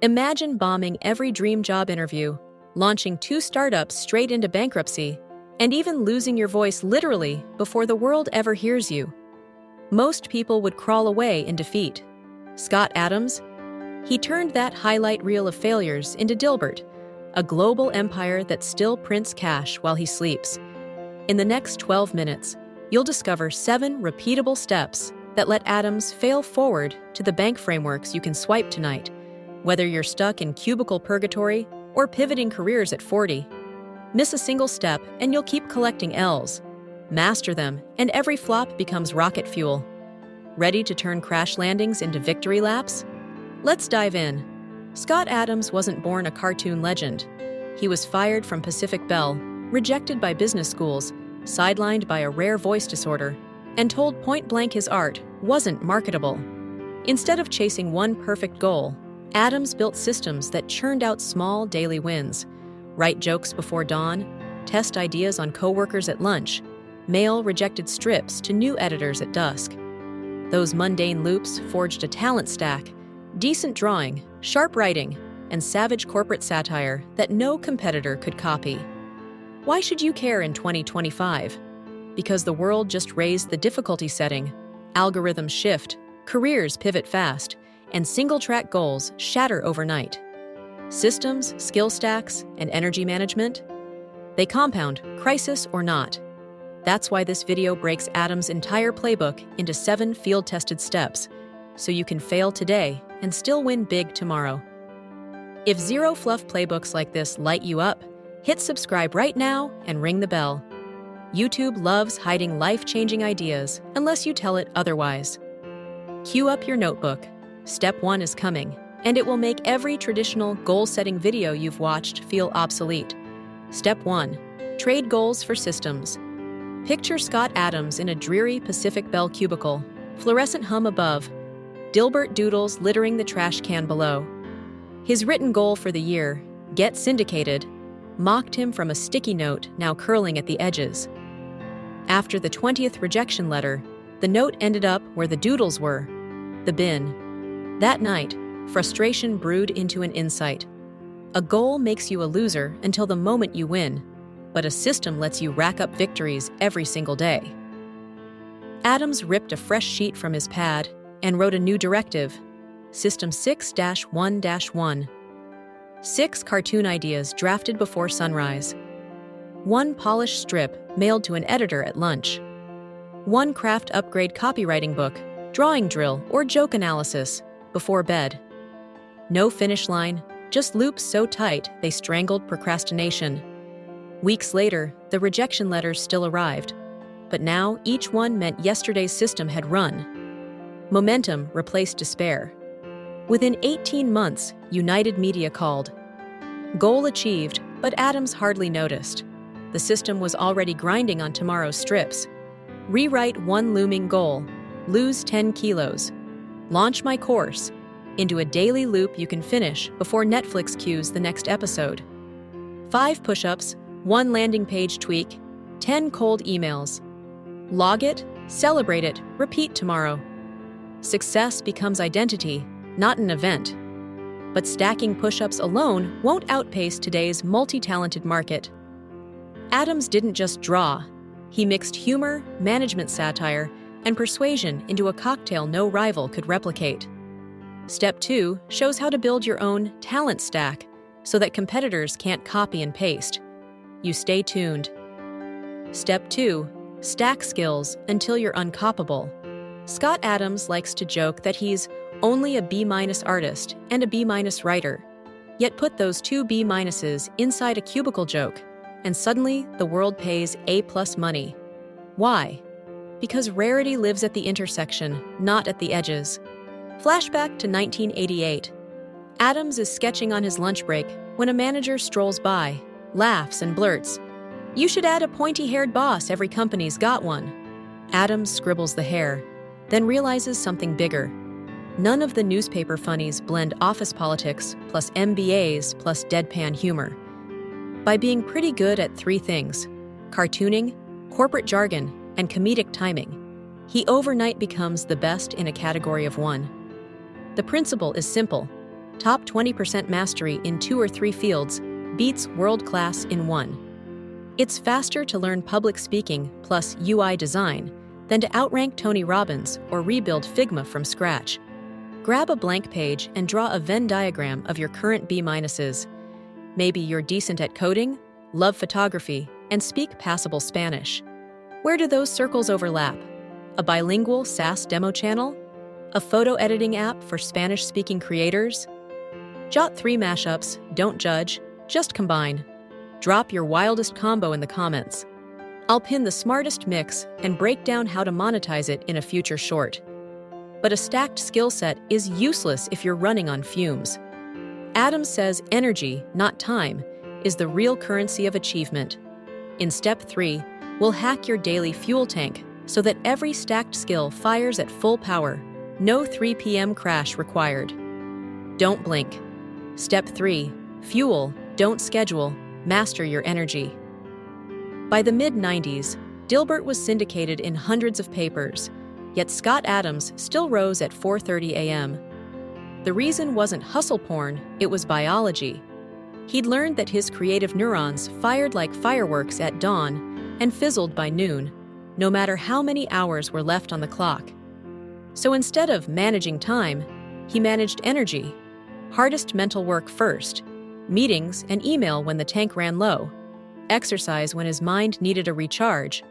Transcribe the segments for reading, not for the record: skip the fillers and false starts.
Imagine bombing every dream job interview, launching 2 startups straight into bankruptcy, and even losing your voice literally before the world ever hears you. Most people would crawl away in defeat. Scott Adams? He turned that highlight reel of failures into Dilbert, a global empire that still prints cash while he sleeps. In the next 12 minutes, you'll discover 7 repeatable steps that let Adams fail forward to the bank frameworks you can swipe tonight, whether you're stuck in cubicle purgatory or pivoting careers at 40. Miss a single step and you'll keep collecting L's. Master them, and every flop becomes rocket fuel. Ready to turn crash landings into victory laps? Let's dive in. Scott Adams wasn't born a cartoon legend. He was fired from Pacific Bell, rejected by business schools, sidelined by a rare voice disorder, and told point-blank his art wasn't marketable. Instead of chasing one perfect goal, Adams built systems that churned out small daily wins. Write jokes before dawn, test ideas on coworkers at lunch, mail rejected strips to new editors at dusk. Those mundane loops forged a talent stack, decent drawing, sharp writing, and savage corporate satire that no competitor could copy. Why should you care in 2025? Because the world just raised the difficulty setting, algorithms shift, careers pivot fast, and single-track goals shatter overnight. Systems, skill stacks, and energy management? They compound, crisis or not. That's why this video breaks Adams' entire playbook into 7 field-tested steps, so you can fail today and still win big tomorrow. If zero fluff playbooks like this light you up, hit subscribe right now and ring the bell. YouTube loves hiding life-changing ideas unless you tell it otherwise. Cue up your notebook. Step 1 is coming, and it will make every traditional goal-setting video you've watched feel obsolete. Step 1. Trade goals for systems. Picture Scott Adams in a dreary Pacific Bell cubicle, fluorescent hum above, Dilbert doodles littering the trash can below. His written goal for the year, get syndicated, mocked him from a sticky note now curling at the edges. After the 20th rejection letter, the note ended up where the doodles were, the bin. That night, frustration brewed into an insight. A goal makes you a loser until the moment you win, but a system lets you rack up victories every single day. Adams ripped a fresh sheet from his pad and wrote a new directive, System 6-1-1. 6 cartoon ideas drafted before sunrise. 1 polished strip mailed to an editor at lunch. 1 craft upgrade copywriting book, drawing drill, or joke analysis before bed. No finish line, just loops so tight they strangled procrastination. Weeks later, the rejection letters still arrived, but now each one meant yesterday's system had run. Momentum replaced despair. Within 18 months, United Media called. Goal achieved, but Adams hardly noticed. The system was already grinding on tomorrow's strips. Rewrite 1 looming goal, lose 10 kilos. Launch my course, into a daily loop you can finish before Netflix cues the next episode. 5 push-ups, 1 landing page tweak, 10 cold emails. Log it, celebrate it, repeat tomorrow. Success becomes identity, not an event. But stacking push-ups alone won't outpace today's multi-talented market. Adams didn't just draw. He mixed humor, management satire, and persuasion into a cocktail no rival could replicate. Step 2 shows how to build your own talent stack so that competitors can't copy and paste. You stay tuned. Step 2, stack skills until you're uncopyable. Scott Adams likes to joke that he's only a B- artist and a B- writer, yet put those 2 B- inside a cubicle joke, and suddenly the world pays A+ money. Why? Because rarity lives at the intersection, not at the edges. Flashback to 1988. Adams is sketching on his lunch break when a manager strolls by, laughs and blurts, "You should add a pointy-haired boss, every company's got one." Adams scribbles the hair, then realizes something bigger. None of the newspaper funnies blend office politics plus MBAs plus deadpan humor. By being pretty good at 3 things, cartooning, corporate jargon, and comedic timing, he overnight becomes the best in a category of 1. The principle is simple. top 20% mastery in 2 or 3 fields beats world-class in 1. It's faster to learn public speaking plus UI design than to outrank Tony Robbins or rebuild Figma from scratch. Grab a blank page and draw a Venn diagram of your current B-minuses. Maybe you're decent at coding, love photography, and speak passable Spanish. Where do those circles overlap? A bilingual SaaS demo channel? A photo editing app for Spanish-speaking creators? Jot 3 mashups, don't judge, just combine. Drop your wildest combo in the comments. I'll pin the smartest mix and break down how to monetize it in a future short. But a stacked skill set is useless if you're running on fumes. Adams says energy, not time, is the real currency of achievement. In step 3, we'll hack your daily fuel tank so that every stacked skill fires at full power. No 3 p.m. crash required. Don't blink. Step 3, fuel, don't schedule, master your energy. By the mid-90s, Dilbert was syndicated in hundreds of papers, yet Scott Adams still rose at 4:30 a.m. The reason wasn't hustle porn, it was biology. He'd learned that his creative neurons fired like fireworks at dawn and fizzled by noon, no matter how many hours were left on the clock. So instead of managing time, he managed energy. Hardest mental work first, meetings and email when the tank ran low, exercise when his mind needed a recharge.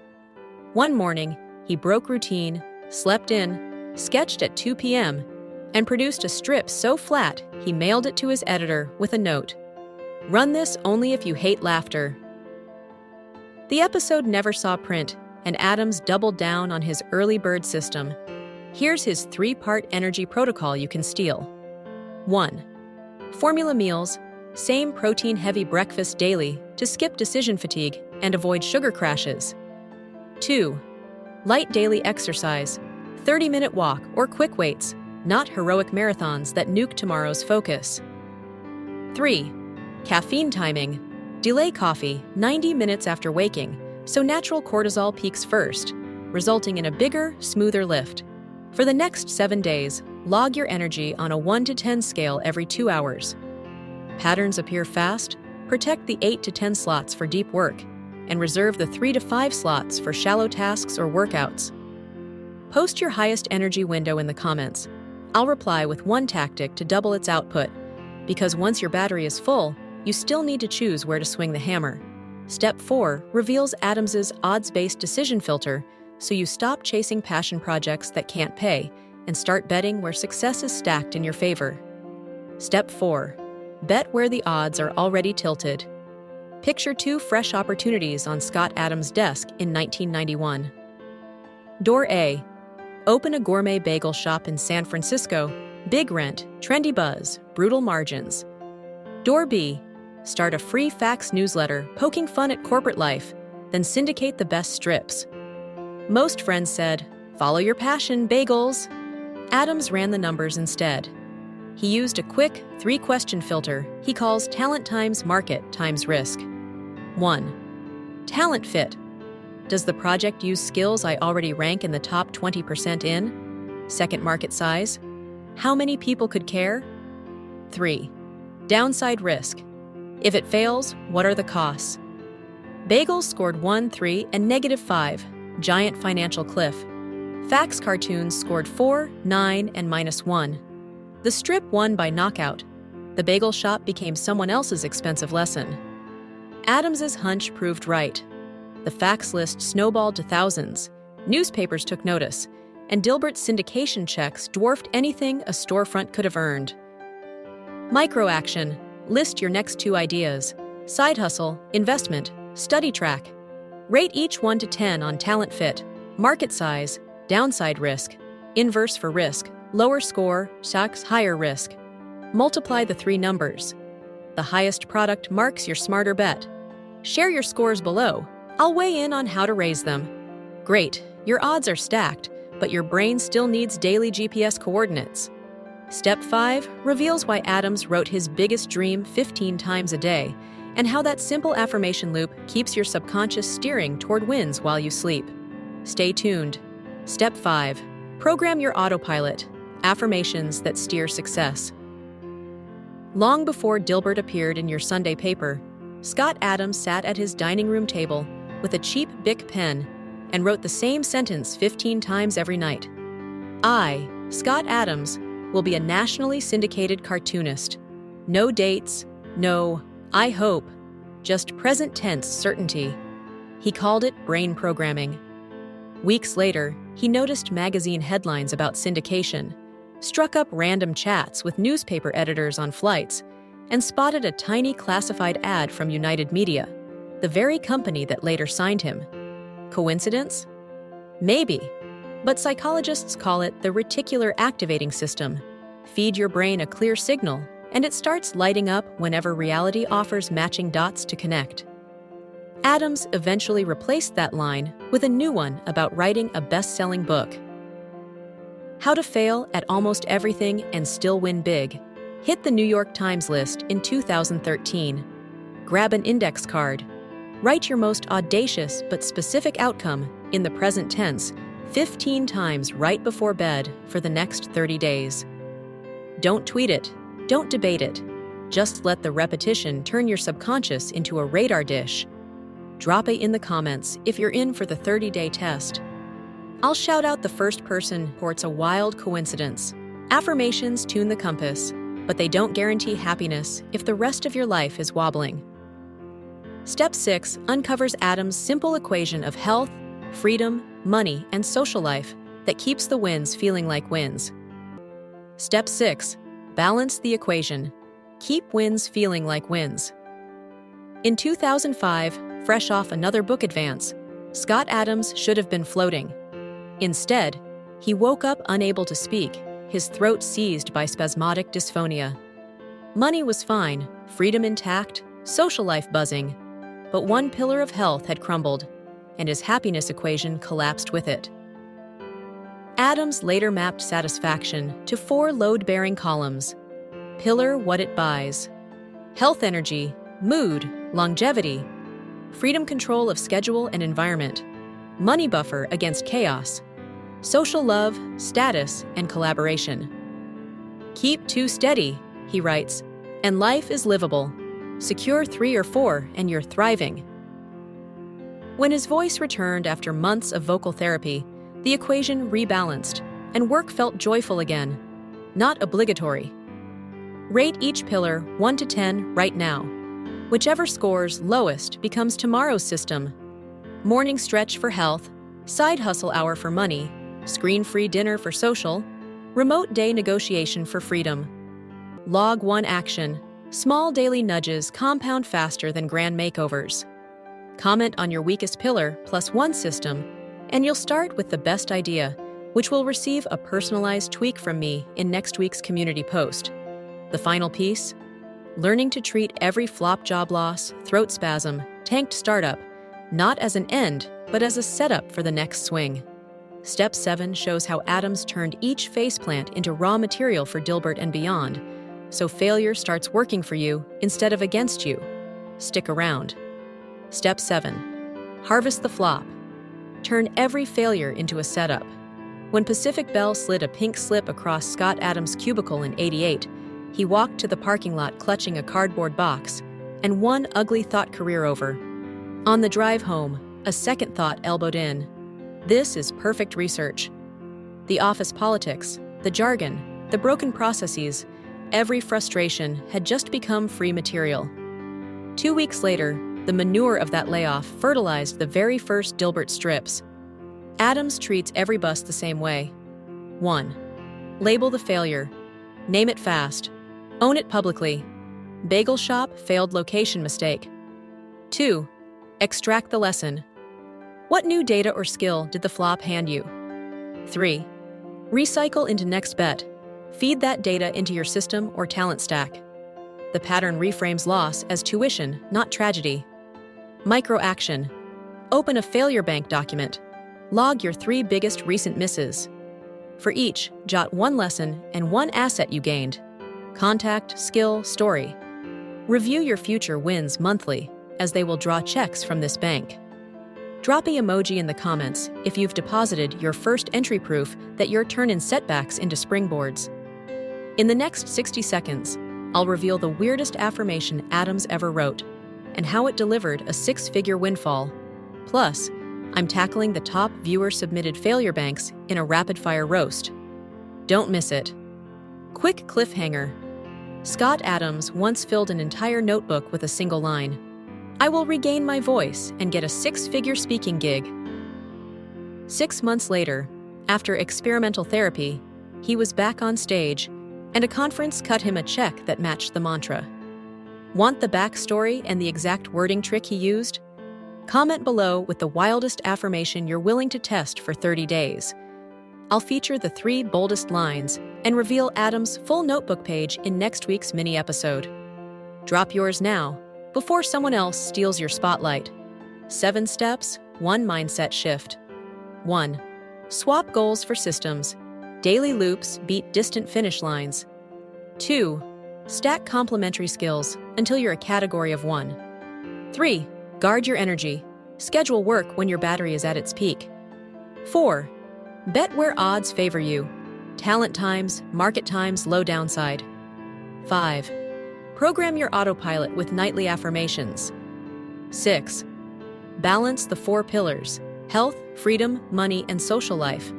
One morning, he broke routine, slept in, sketched at 2 p.m., and produced a strip so flat he mailed it to his editor with a note. Run this only if you hate laughter. The episode never saw print, and Adams doubled down on his early bird system. Here's his 3-part energy protocol you can steal. 1. Formula meals, same protein-heavy breakfast daily to skip decision fatigue and avoid sugar crashes. 2. Light daily exercise, 30-minute walk or quick weights, not heroic marathons that nuke tomorrow's focus. 3. Caffeine timing, delay coffee 90 minutes after waking so natural cortisol peaks first, resulting in a bigger, smoother lift. For the next 7 days, log your energy on a 1 to 10 scale every 2 hours. Patterns appear fast? Protect the 8 to 10 slots for deep work, and reserve the 3 to 5 slots for shallow tasks or workouts. Post your highest energy window in the comments. I'll reply with one tactic to double its output, because once your battery is full, you still need to choose where to swing the hammer. Step 4 reveals Adams's odds-based decision filter, so you stop chasing passion projects that can't pay and start betting where success is stacked in your favor. Step 4. Bet where the odds are already tilted. Picture 2 fresh opportunities on Scott Adams' desk in 1991. Door A. Open a gourmet bagel shop in San Francisco. Big rent, trendy buzz, brutal margins. Door B. Start a free fax newsletter poking fun at corporate life, then syndicate the best strips. Most friends said, follow your passion, bagels. Adams ran the numbers instead. He used a quick 3-question filter he calls talent times market times risk. 1. Talent fit. Does the project use skills I already rank in the top 20% in? Second, market size. How many people could care? 3. Downside risk. If it fails, what are the costs? Bagels scored 1, 3, and -5, giant financial cliff. Fax cartoons scored 4, 9, and -1. The strip won by knockout. The bagel shop became someone else's expensive lesson. Adams's hunch proved right. The fax list snowballed to thousands. Newspapers took notice, and Dilbert's syndication checks dwarfed anything a storefront could have earned. Micro-action. List your next 2 ideas. Side hustle, investment, study track. Rate each 1 to 10 on talent fit, market size, downside risk, inverse for risk, lower score, shocks higher risk. Multiply the 3 numbers. The highest product marks your smarter bet. Share your scores below. I'll weigh in on how to raise them. Great, your odds are stacked, but your brain still needs daily GPS coordinates. Step 5 reveals why Adams wrote his biggest dream 15 times a day, and how that simple affirmation loop keeps your subconscious steering toward wins while you sleep. Stay tuned. Step 5. Program your autopilot. Affirmations that steer success. Long before Dilbert appeared in your Sunday paper, Scott Adams sat at his dining room table with a cheap Bic pen and wrote the same sentence 15 times every night. I, Scott Adams, will be a nationally syndicated cartoonist. No dates, no, I hope, just present tense certainty. He called it brain programming. Weeks later, he noticed magazine headlines about syndication, struck up random chats with newspaper editors on flights, and spotted a tiny classified ad from United Media, the very company that later signed him. Coincidence? Maybe. But psychologists call it the reticular activating system. Feed your brain a clear signal, and it starts lighting up whenever reality offers matching dots to connect. Adams eventually replaced that line with a new one about writing a best-selling book. How to Fail at Almost Everything and Still Win Big hit the New York Times list in 2013. Grab an index card. Write your most audacious but specific outcome in the present tense 15 times right before bed for the next 30 days. Don't tweet it. Don't debate it. Just let the repetition turn your subconscious into a radar dish. Drop it in the comments if you're in for the 30-day test. I'll shout out the first person who reports a wild coincidence. Affirmations tune the compass, but they don't guarantee happiness if the rest of your life is wobbling. Step 6 uncovers Adams' simple equation of health, freedom, money, and social life that keeps the wins feeling like wins. Step 6. Balance the equation. Keep wins feeling like wins. In 2005, fresh off another book advance, Scott Adams should have been floating. Instead, he woke up unable to speak, his throat seized by spasmodic dysphonia. Money was fine, freedom intact, social life buzzing, but one pillar of health had crumbled, and his happiness equation collapsed with it. Adams later mapped satisfaction to 4 load-bearing columns. Pillar what it buys. Health energy, mood, longevity, freedom control of schedule and environment, money buffer against chaos, social love, status, and collaboration. Keep 2 steady, he writes, and life is livable. Secure 3 or 4 and you're thriving. When his voice returned after months of vocal therapy, the equation rebalanced, and work felt joyful again, not obligatory. Rate each pillar 1 to 10 right now. Whichever scores lowest becomes tomorrow's system. Morning stretch for health, side hustle hour for money, screen-free dinner for social, remote day negotiation for freedom. Log 1 action. Small daily nudges compound faster than grand makeovers. Comment on your weakest pillar plus 1 system, and you'll start with the best idea, which will receive a personalized tweak from me in next week's community post. The final piece? Learning to treat every flop job loss, throat spasm, tanked startup, not as an end, but as a setup for the next swing. Step 7 shows how Adams turned each faceplant into raw material for Dilbert and beyond, so failure starts working for you instead of against you. Stick around. Step 7. Harvest the flop. Turn every failure into a setup. When Pacific Bell slid a pink slip across Scott Adams' cubicle in '88, he walked to the parking lot clutching a cardboard box, and one ugly thought career over. On the drive home, a second thought elbowed in. This is perfect research. The office politics, the jargon, the broken processes, every frustration had just become free material. 2 weeks later, the manure of that layoff fertilized the very first Dilbert strips. Adams treats every bust the same way. 1. Label the failure. Name it fast. Own it publicly. Bagel-shop failed location mistake. 2. Extract the lesson. What new data or skill did the flop hand you? 3. Recycle into next bet. Feed that data into your system or talent stack. The pattern reframes loss as tuition, not tragedy. Micro-action. Open a failure bank document. Log your 3 biggest recent misses. For each, jot 1 lesson and 1 asset you gained. Contact, skill, story. Review your future wins monthly, as they will draw checks from this bank. Drop an emoji in the comments if you've deposited your first entry proof that you're turning setbacks into springboards. In the next 60 seconds, I'll reveal the weirdest affirmation Adams ever wrote and how it delivered a six-figure windfall. Plus, I'm tackling the top viewer-submitted failure banks in a rapid-fire roast. Don't miss it. Quick cliffhanger. Scott Adams once filled an entire notebook with a single line. I will regain my voice and get a six-figure speaking gig. 6 months later, after experimental therapy, he was back on stage, and a conference cut him a check that matched the mantra. Want the backstory and the exact wording trick he used? Comment below with the wildest affirmation you're willing to test for 30 days. I'll feature the 3 boldest lines and reveal Adam's full notebook page in next week's mini-episode. Drop yours now, before someone else steals your spotlight. 7 steps, 1 mindset shift. 1. Swap goals for systems. Daily loops beat distant finish lines. 2. Stack complementary skills until you're a category of 1. 3. Guard your energy. Schedule work when your battery is at its peak. 4. Bet where odds favor you. Talent times, market times, low downside. 5. Program your autopilot with nightly affirmations. 6. Balance the 4 pillars: health, freedom, money, and social life.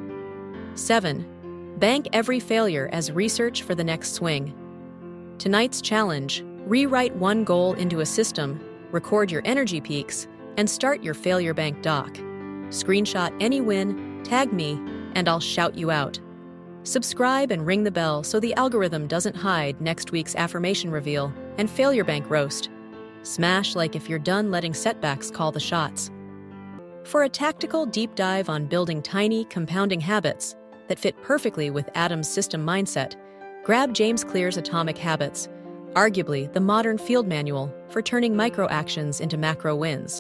7. Bank every failure as research for the next swing. Tonight's challenge: rewrite 1 goal into a system, record your energy peaks, and start your failure bank doc. Screenshot any win, tag me, and I'll shout you out. Subscribe and ring the bell so the algorithm doesn't hide next week's affirmation reveal and failure bank roast. Smash like if you're done letting setbacks call the shots. For a tactical deep dive on building tiny, compounding habits that fit perfectly with Adam's system mindset, grab James Clear's Atomic Habits, arguably the modern field manual for turning micro actions into macro wins.